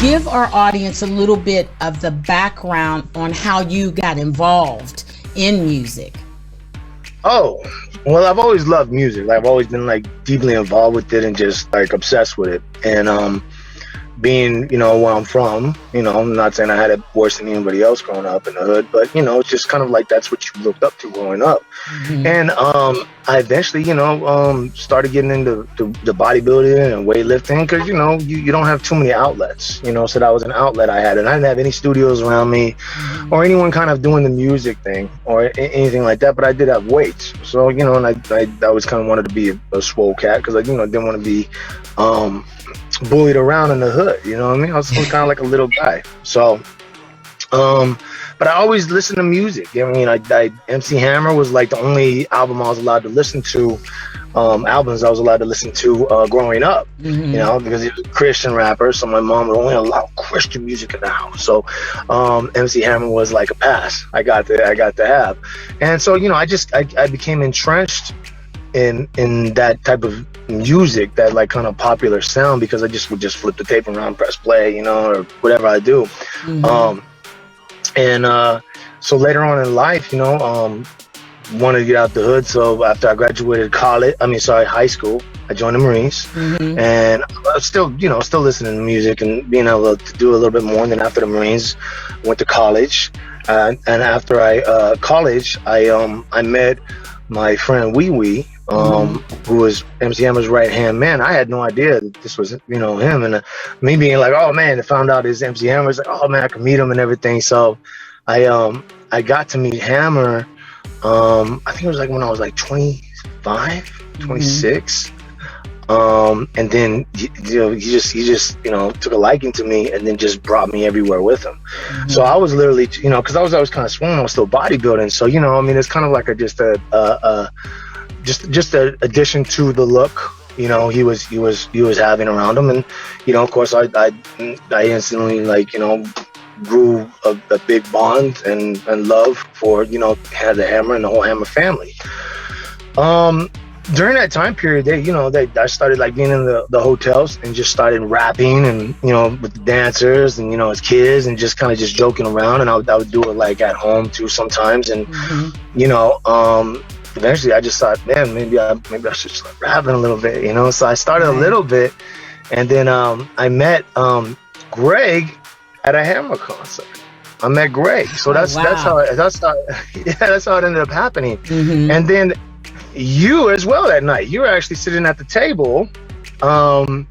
Give our audience a little bit of the background on how you got involved in music. Oh, well, I've always loved music. Like, I've always been like deeply involved with it and just like obsessed with it. And being, you know, where I'm from, you know, I'm not saying I had it worse than anybody else growing up in the hood, but, you know, it's just kind of like that's what you looked up to growing up. Mm-hmm. And I eventually, you know, started getting into the bodybuilding and weightlifting because, you know, you don't have too many outlets, you know, so that was an outlet I had. And I didn't have any studios around me or anyone kind of doing the music thing or anything like that, but I did have weights. So, you know, and I always kind of wanted to be a swole cat because I, you know, didn't want to be bullied around in the hood, you know what I mean? I was kind of like a little guy. So, but I always listened to music. I mean, MC Hammer was like the only album I was allowed to listen to, albums I was allowed to listen to growing up, you know, because he was a Christian rapper. So my mom would only allow Christian music in the house. So MC Hammer was like a pass. I got to have. And so, you know, I became entrenched in that type of music, that like kind of popular sound, because I would just flip the tape around, press play, you know, or whatever I do. So later on in life, you know, wanted to get out the hood. So after I graduated high school, I joined the Marines, and I was still listening to music and being able to do a little bit more. And then after the Marines, went to college, and after college, I met my friend Wee Wee, who was MC Hammer's right-hand man. I had no idea that this was, you know, him. And me being like, oh, man, I found out it's MC Hammer. It's like, oh, man, I could meet him and everything. So I got to meet Hammer, I think it was like when I was like 25, 26. And then, he just, you know, took a liking to me and then just brought me everywhere with him. So I was literally, you know, because I was always kind of swollen, I was still bodybuilding. So, you know, I mean, it's kind of like just an addition to the look, you know, he was having around him. And, you know, of course, I instantly, like, you know, grew a big bond and love for, you know, had the Hammer and the whole Hammer family. During that time period, I started like being in the hotels and just started rapping and, you know, with the dancers and, you know, as kids and just kind of just joking around. And I would do it like at home too sometimes. And, you know, eventually I just thought, man, maybe I should start rapping a little bit, you know? So I started a little bit, and then I met Greg at a Hammer concert. I met Greg. So that's how it ended up happening. And then you as well that night, you were actually sitting at the table, and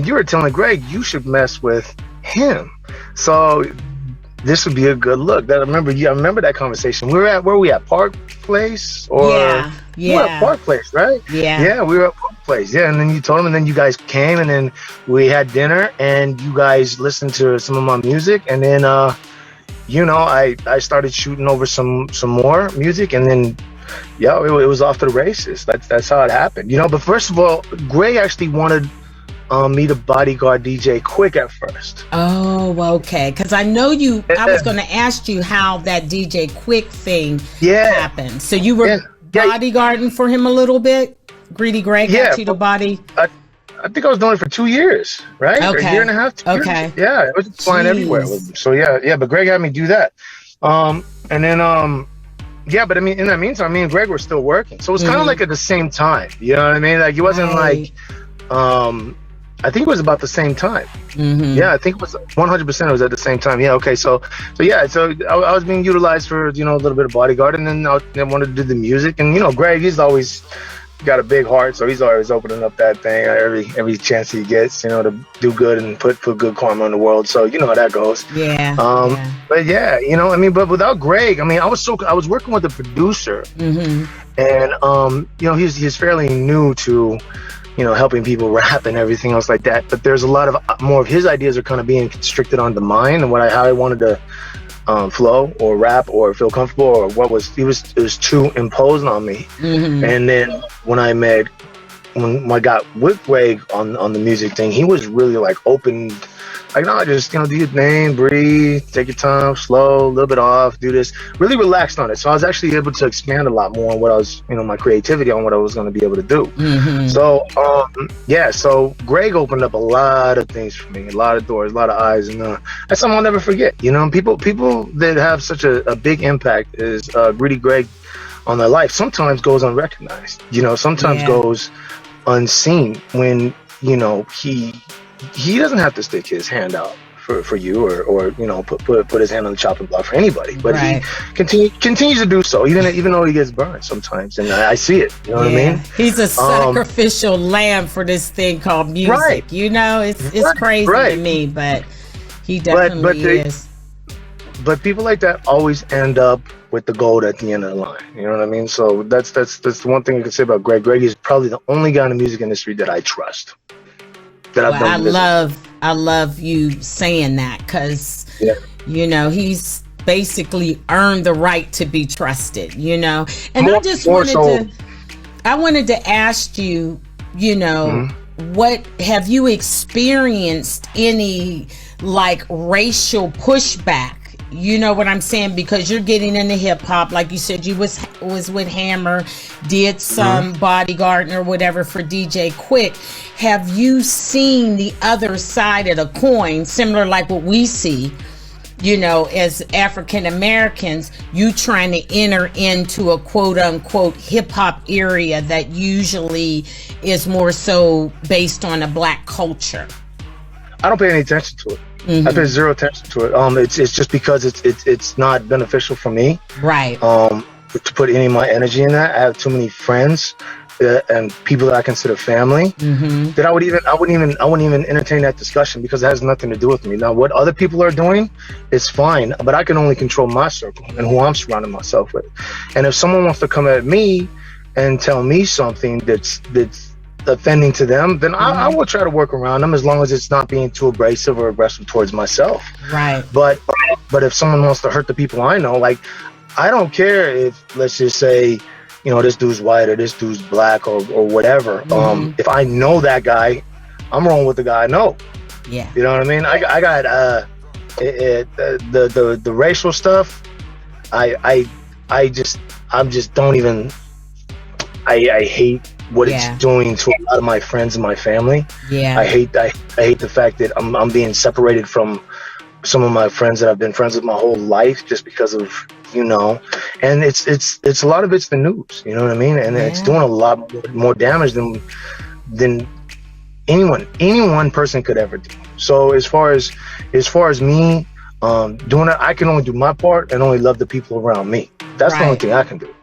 you were telling Greg you should mess with him. So this would be a good look. I remember that conversation. Where were we at? Park Place? Or we were at Park Place, right? Yeah, we were at Park Place. Yeah, and then you told him, and then you guys came, and then we had dinner, and you guys listened to some of my music, and then you know, I started shooting over some more music, and then it was off to the races. That's how it happened, you know. But first of all, Gray actually wanted me to bodyguard DJ Quick at first. Oh, okay. Because I know I was going to ask you how that DJ Quick thing happened. So you were bodyguarding for him a little bit? Greedy Greg got you to body? I think I was doing it for 2 years, right? Okay. A year and a half, 2 years. Okay. Yeah, it was flying everywhere. So but Greg had me do that. And then, but I mean, in that meantime, me and Greg were still working. So it was kind of like at the same time, you know what I mean? Like, it wasn't like, I think it was about the same time. Yeah, I think it was 100%. It was at the same time. Yeah. Okay. So I was being utilized for, you know, a little bit of bodyguard, and then I wanted to do the music. And, you know, Greg, he's always got a big heart, so he's always opening up that thing every chance he gets, you know, to do good and put good karma in the world. So you know how that goes. But yeah, you know, I mean, but without Greg, I mean, I was working with a producer, and you know, he's fairly new to, you know, helping people rap and everything else like that. But there's a lot of more of his ideas are kind of being constricted onto mine and how I wanted to flow or rap or feel comfortable, or it was too imposed on me. And then when I got with Greg on the music thing, he was really like open Like, no, just, you know, do your thing, breathe, take your time, slow, a little bit off, do this. Really relaxed on it. So I was actually able to expand a lot more on what I was, you know, my creativity on what I was going to be able to do. So, yeah, so Greg opened up a lot of things for me, a lot of doors, a lot of eyes, and that's something I'll never forget. You know, people that have such a big impact is Greedy Greg on their life sometimes goes unrecognized, you know, sometimes goes unseen when, you know, he doesn't have to stick his hand out for you or you know, put his hand on the chopping block for anybody, but he continues to do so even though he gets burned sometimes, and I see it, you know what I mean? He's a sacrificial lamb for this thing called music, you know. It's crazy to me, but he definitely is. But people like that always end up with the gold at the end of the line. You know what I mean? So that's the one thing I can say about Greg. Greg is probably the only guy in the music industry that I trust. I love you saying that, because you know, he's basically earned the right to be trusted. You know, and I wanted to ask you, you know, what have you experienced any like racial pushback? You know what I'm saying? Because you're getting into hip hop, like you said, you was with Hammer, did some bodyguarding or whatever for DJ Quick. Have you seen the other side of the coin, similar like what we see, you know, as African Americans, you trying to enter into a quote unquote hip hop area that usually is more so based on a black culture? I don't pay any attention to it. I pay zero attention to it. It's just because it's not beneficial for me. Right. To put any of my energy in that. I have too many friends and people that I consider family that I wouldn't even entertain that discussion, because it has nothing to do with me. Now, what other people are doing is fine, but I can only control my circle and who I'm surrounding myself with. And if someone wants to come at me and tell me something that's offending to them, then I will try to work around them, as long as it's not being too abrasive or aggressive towards myself. Right. But if someone wants to hurt the people I know, like, I don't care if, let's just say, you know, this dude's white or this dude's black or whatever. If I know that guy, I'm rolling with the guy I know. Yeah. You know what I mean? I got the racial stuff. I just don't even. I hate what it's doing to a lot of my friends and my family. Yeah. I hate the fact that I'm being separated from some of my friends that I've been friends with my whole life just because of, you know, and it's a lot of it's the news, you know what I mean? And it's doing a lot more damage than any one person could ever do. So as far as me doing it, I can only do my part and only love the people around me. That's the only thing I can do.